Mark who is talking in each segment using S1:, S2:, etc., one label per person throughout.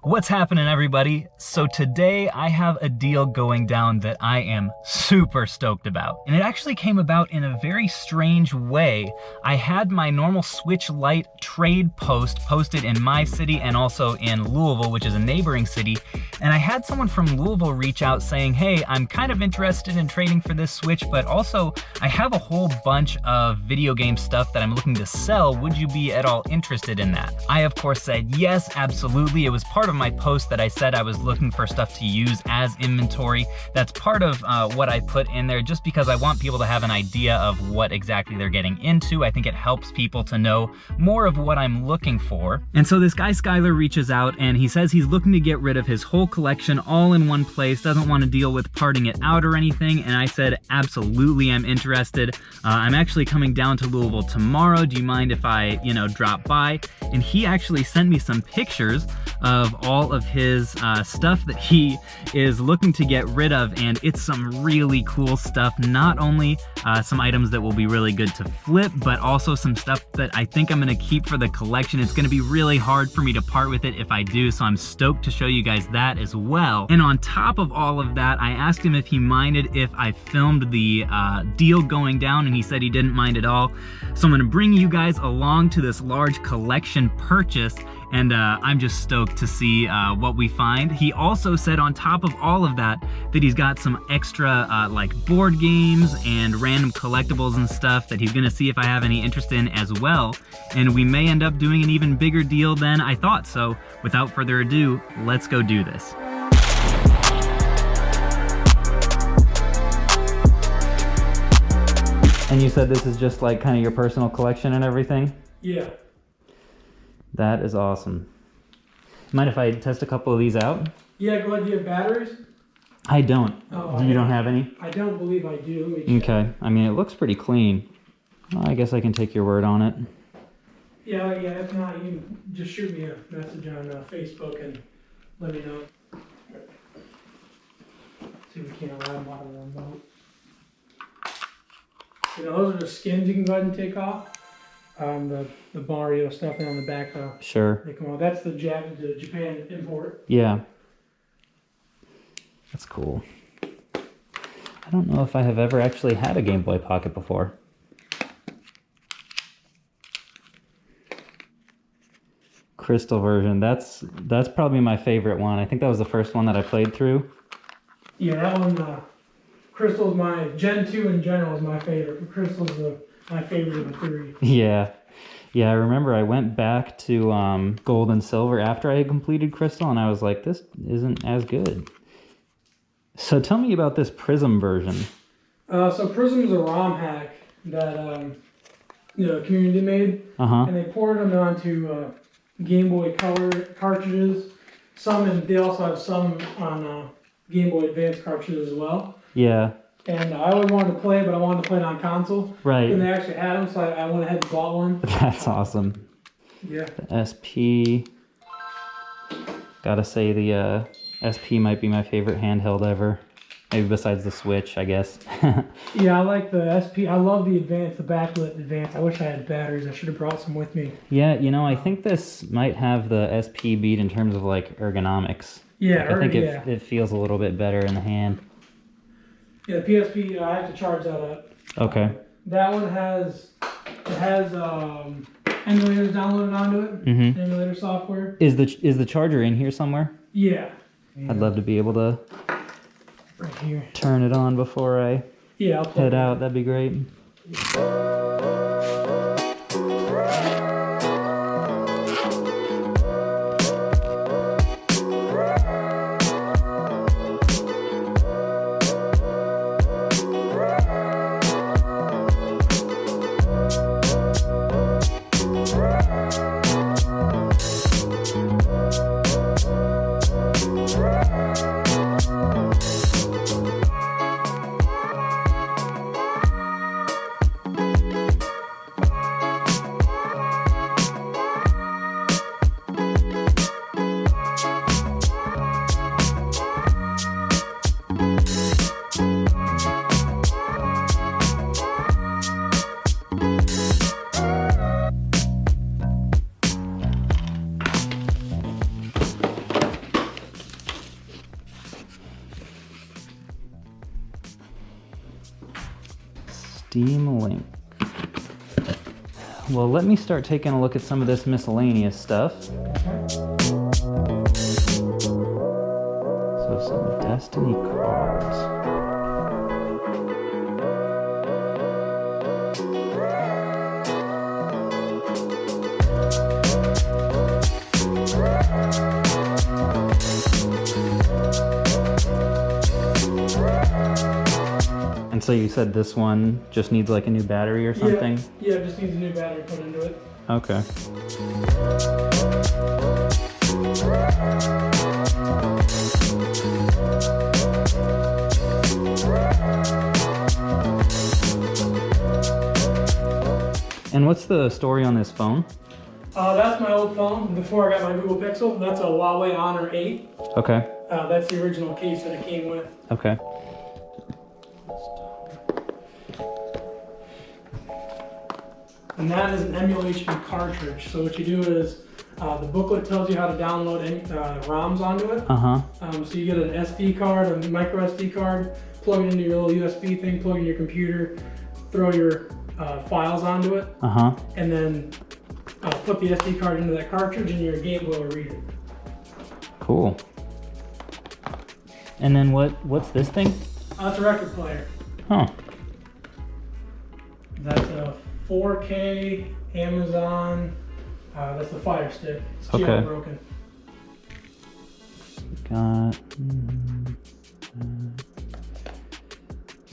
S1: What's happening, everybody? So today I have a deal going down that I am super stoked about. And it actually came about in a very strange way. I had my normal Switch Lite trade post posted in my city and also in Louisville, which is a neighboring city. And I had someone from Louisville reach out saying, hey, I'm kind of interested in trading for this Switch, but also I have a whole bunch of video game stuff that I'm looking to sell. Would you be at all interested in that? I, of course, said yes, absolutely. It was part of my post that I said I was looking for stuff to use as inventory. That's part of what I put in there just because I want people to have an idea of what exactly they're getting into. I think it helps people to know more of what I'm looking for. And so this guy Skylar reaches out and he says he's looking to get rid of his whole collection all in one place, doesn't want to deal with parting it out or anything. And I said, absolutely, I'm interested. I'm actually coming down to Louisville tomorrow. Do you mind if I, drop by? And he actually sent me some pictures of all of his stuff that he is looking to get rid of, and it's some really cool stuff. Not only some items that will be really good to flip, but also some stuff that I think I'm gonna keep for the collection. It's gonna be really hard for me to part with it if I do, so I'm stoked to show you guys that as well. And on top of all of that, I asked him if he minded if I filmed the deal going down, and he said he didn't mind at all. So I'm gonna bring you guys along to this large collection purchase, and I'm just stoked to see what we find. He also said on top of all of that, that he's got some extra like board games and random collectibles and stuff that he's gonna see if I have any interest in as well. And we may end up doing an even bigger deal than I thought. So without further ado, let's go do this. And you said this is just like kind of your personal collection and everything?
S2: Yeah.
S1: That is awesome. Mind if I test a couple of these out?
S2: Yeah, go ahead. Do you have batteries?
S1: I don't.
S2: Oh,
S1: You don't have any?
S2: I don't believe I do.
S1: Okay. I mean, it looks pretty clean. Well, I guess I can take your word on it.
S2: Yeah. If not, you can just shoot me a message on Facebook and let me know. See if we can't allow them out of one boat. Those are the skins you can go ahead and take off. The Mario stuff on the back.
S1: Sure.
S2: They come out. That's the Japan import.
S1: Yeah. That's cool. I don't know if I have ever actually had a Game Boy Pocket before. Crystal version. That's probably my favorite one. I think that was the first one that I played through.
S2: Yeah, that one. Crystal's my Gen 2 in general is my favorite, but Crystal's my favorite of the three. Yeah, I remember I went back to Gold and Silver after I had completed Crystal, and I was like, this isn't as good. So tell me about this Prism version. So Prism is a ROM hack that the community made, and they poured them onto Game Boy Color cartridges. They also have some on Game Boy Advance cartridges as well. Yeah. And I always wanted to play it, but I wanted to play it on console. Right. And they actually had them, so I went ahead and bought one.
S1: That's awesome.
S2: Yeah.
S1: The SP. Gotta say the SP might be my favorite handheld ever. Maybe besides the Switch, I guess.
S2: Yeah, I like the SP. I love the Advance, the backlit Advance. I wish I had batteries. I should have brought some with me.
S1: Yeah, I think this might have the SP beat in terms of like ergonomics.
S2: Yeah,
S1: I think it feels a little bit better in the hand.
S2: Yeah, the PSP, I have to charge that up.
S1: Okay.
S2: That one has emulators downloaded onto it. Emulator software.
S1: Is the charger in here somewhere?
S2: Yeah.
S1: I'd love to be able to
S2: right here
S1: turn it on before I head out. That'd be great. Steam Link. Well, let me start taking a look at some of this miscellaneous stuff. So some Destiny cards. And so you said this one just needs like a new battery or something?
S2: Yeah, it just needs a new battery put into it.
S1: Okay. And what's the story on this phone?
S2: That's my old phone before I got my Google Pixel. That's a Huawei Honor 8.
S1: Okay.
S2: That's the original case that it came with.
S1: Okay.
S2: And that is an emulation cartridge. So what you do is, the booklet tells you how to download any ROMs onto it. So you get an SD card, a micro SD card, plug it into your little USB thing, plug it in your computer, throw your files onto it, and then put the SD card into that cartridge and your Game Boy will read it.
S1: Cool. And then what's this thing?
S2: That's a record player.
S1: Huh.
S2: That's a 4K Amazon. That's the Fire Stick. It's jailbroken.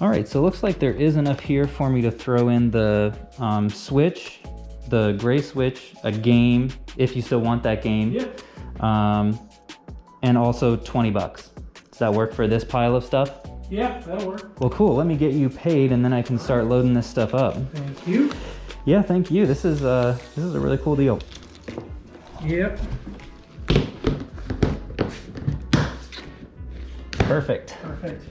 S1: All right, so it looks like there is enough here for me to throw in the Switch, the gray Switch, a game, if you still want that game.
S2: Yeah.
S1: And also 20 bucks. Does that work for this pile of stuff?
S2: Yeah, that'll work.
S1: Well, cool. Let me get you paid and then I can start loading this stuff up.
S2: Thank you.
S1: Yeah, thank you. This is a really cool deal.
S2: Yep.
S1: Perfect.
S2: Perfect.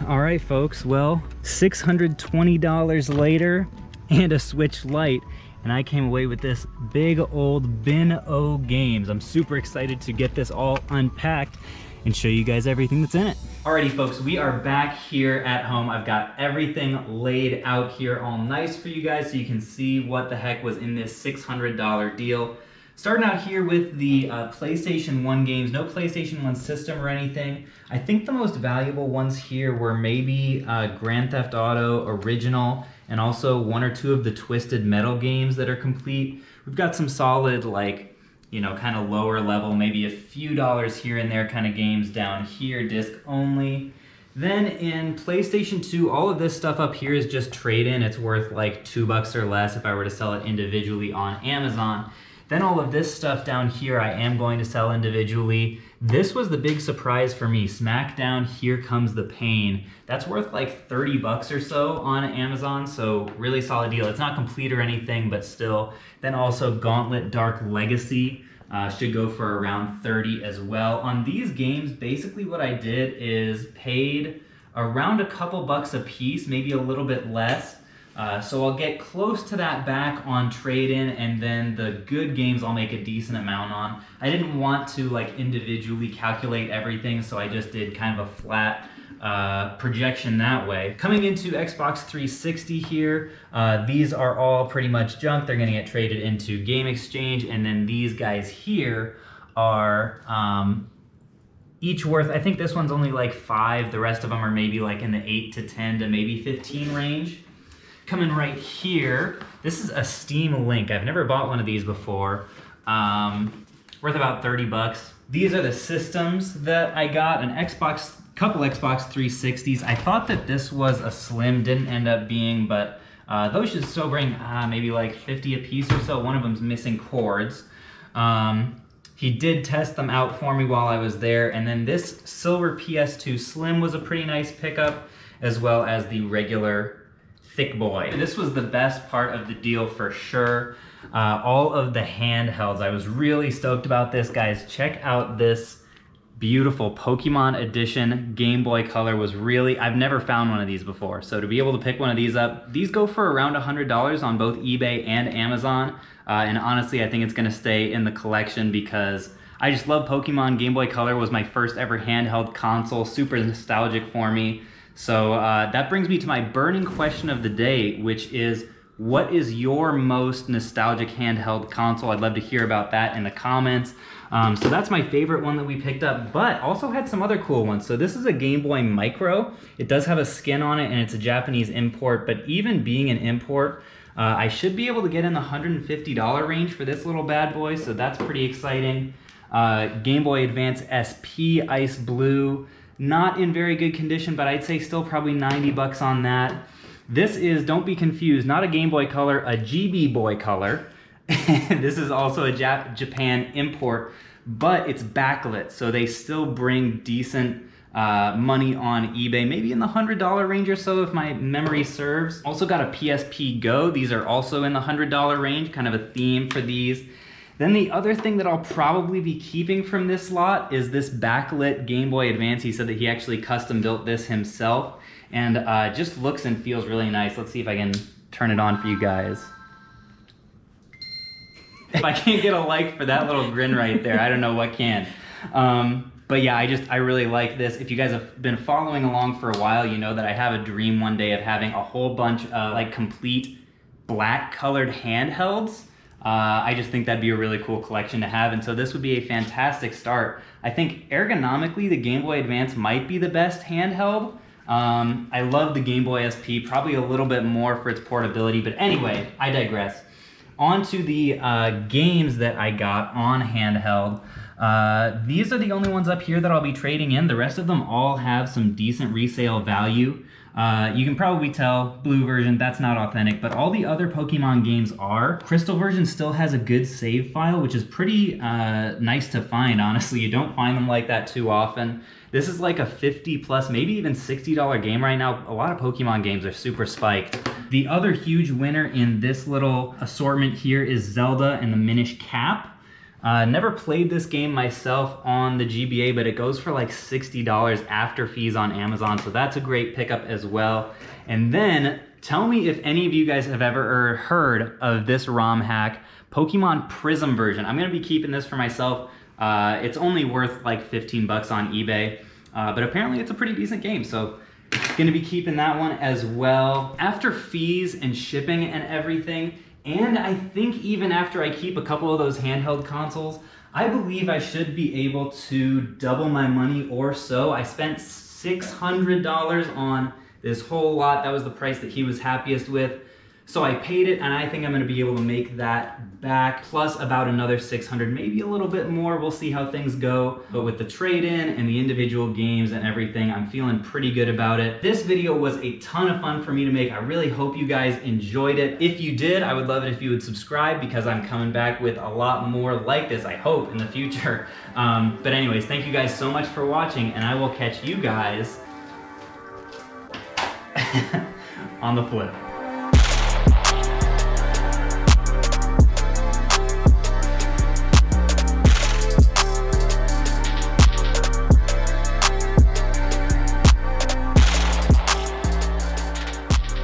S1: All right, folks. Well, $620 later and a Switch Lite, and I came away with this big old bin o' games. I'm super excited to get this all unpacked and show you guys everything that's in it. Alrighty folks, we are back here at home. I've got everything laid out here all nice for you guys so you can see what the heck was in this $600 deal. Starting out here with the PlayStation 1 games, no PlayStation 1 system or anything. I think the most valuable ones here were maybe Grand Theft Auto Original and also one or two of the Twisted Metal games that are complete. We've got some solid, like, you know, kind of lower level, maybe a few dollars here and there kind of games down here, disc only. Then in PlayStation 2, all of this stuff up here is just trade-in. It's worth like $2 or less if I were to sell it individually on Amazon. Then all of this stuff down here I am going to sell individually. This was the big surprise for me. SmackDown Here Comes the Pain. That's worth like 30 bucks or so on Amazon, so really solid deal. It's not complete or anything, but still. Then also Gauntlet Dark Legacy should go for around 30 as well. On these games, basically what I did is paid around a couple bucks a piece, maybe a little bit less. So I'll get close to that back on trade-in, and then the good games I'll make a decent amount on. I didn't want to like individually calculate everything, so I just did kind of a flat projection that way. Coming into Xbox 360 here, these are all pretty much junk. They're gonna get traded into Game Exchange, and then these guys here are each worth, I think this one's only like 5, the rest of them are maybe like in the 8 to 10 to maybe 15 range. Coming right here, this is a Steam Link. I've never bought one of these before. Worth about 30 bucks. These are the systems that I got, couple Xbox 360s. I thought that this was a slim, didn't end up being, but those should still bring maybe like 50 a piece or so. One of them's missing cords. He did test them out for me while I was there, and then this silver PS2 Slim was a pretty nice pickup, as well as the regular thick boy. This was the best part of the deal for sure. All of the handhelds, I was really stoked about this, guys. Check out this beautiful Pokemon Edition Game Boy Color. Was really, I've never found one of these before, so to be able to pick one of these up, these go for around $100 on both eBay and Amazon, and honestly I think it's gonna stay in the collection because I just love Pokemon. Game Boy Color was my first ever handheld console, super nostalgic for me. So that brings me to my burning question of the day, which is, what is your most nostalgic handheld console? I'd love to hear about that in the comments. So that's my favorite one that we picked up, but also had some other cool ones. So this is a Game Boy Micro. It does have a skin on it and it's a Japanese import, but even being an import, I should be able to get in the $150 range for this little bad boy, so that's pretty exciting. Game Boy Advance SP Ice Blue, not in very good condition, but I'd say still probably 90 bucks on that. This is, don't be confused, not a Game Boy Color, a GB Boy Color. This is also a Japan import, but it's backlit, so they still bring decent money on eBay, maybe in the $100 range or so if my memory serves. Also got a PSP Go. These are also in the $100 range, kind of a theme for these. Then the other thing that I'll probably be keeping from this lot is this backlit Game Boy Advance. He said that he actually custom built this himself, and just looks and feels really nice. Let's see if I can turn it on for you guys. If I can't get a like for that little grin right there, I don't know what can. But yeah, I really like this. If you guys have been following along for a while, you know that I have a dream one day of having a whole bunch of like complete black colored handhelds. I just think that'd be a really cool collection to have, and so this would be a fantastic start. I think ergonomically the Game Boy Advance might be the best handheld. I love the Game Boy SP, probably a little bit more for its portability, but anyway, I digress. On to the games that I got on handheld. These are the only ones up here that I'll be trading in. The rest of them all have some decent resale value. You can probably tell, blue version, that's not authentic, but all the other Pokemon games are. Crystal version still has a good save file, which is pretty nice to find, honestly. You don't find them like that too often. This is like a 50 plus, maybe even $60 game right now. A lot of Pokemon games are super spiked. The other huge winner in this little assortment here is Zelda and the Minish Cap. Never played this game myself on the GBA, but it goes for like $60 after fees on Amazon, so that's a great pickup as well. And then, tell me if any of you guys have ever heard of this ROM hack, Pokemon Prism version. I'm gonna be keeping this for myself. It's only worth like 15 bucks on eBay, but apparently it's a pretty decent game, so gonna be keeping that one as well. After fees and shipping and everything, and I think even after I keep a couple of those handheld consoles, I believe I should be able to double my money or so. I spent $600 on this whole lot. That was the price that he was happiest with. So I paid it, and I think I'm gonna be able to make that back, plus about another 600, maybe a little bit more. We'll see how things go. But with the trade-in and the individual games and everything, I'm feeling pretty good about it. This video was a ton of fun for me to make. I really hope you guys enjoyed it. If you did, I would love it if you would subscribe, because I'm coming back with a lot more like this, I hope, in the future. But anyways, thank you guys so much for watching, and I will catch you guys on the flip.